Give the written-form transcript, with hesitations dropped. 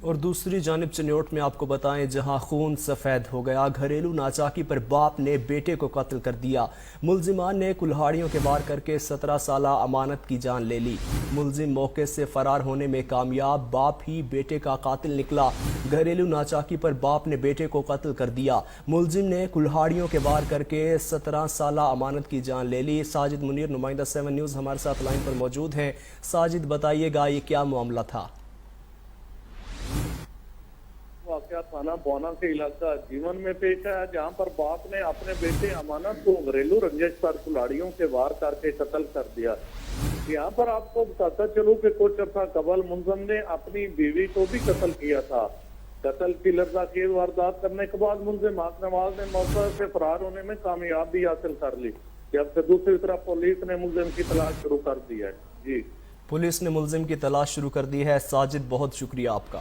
اور دوسری جانب چنیوٹ میں آپ کو بتائیں جہاں خون سفید ہو گیا، گھریلو ناچاکی پر باپ نے بیٹے کو قتل کر دیا۔ ملزمان نے کلہاڑیوں کے وار کر کے 17 سالہ امانت کی جان لے لی۔ ملزم موقع سے فرار ہونے میں کامیاب، باپ ہی بیٹے کا قاتل نکلا۔ گھریلو ناچاکی پر باپ نے بیٹے کو قتل کر دیا۔ ملزم نے کلہاڑیوں کے وار کر کے 17 سالہ امانت کی جان لے لی۔ ساجد منیر نمائندہ 7 نیوز ہمارے ساتھ لائن پر موجود ہیں۔ ساجد بتائیے گا یہ کیا معاملہ تھا؟ واقعہ تھانہ بونا کے علاقہ جیون میں پیش ہے، جہاں پر باپ نے اپنے بیٹے امانت کو گھریلو رنجش پر کلاڑیوں کے وار کر کے قتل کر دیا۔ یہاں پر آپ کو بتاتا چلوں کہ کچھ عرصہ قبل ملزم نے اپنی بیوی کو بھی قتل کیا تھا۔ قتل کی لرزانگیز واردات کرنے کے بعد ملزم حق نواز نے موقع سے فرار ہونے میں کامیابی حاصل کر لی، جبکہ دوسری طرف پولیس نے ملزم کی تلاش شروع کر دی ہے۔ پولیس نے ملزم کی تلاش شروع کر دی ہے۔ ساجد بہت شکریہ آپ کا۔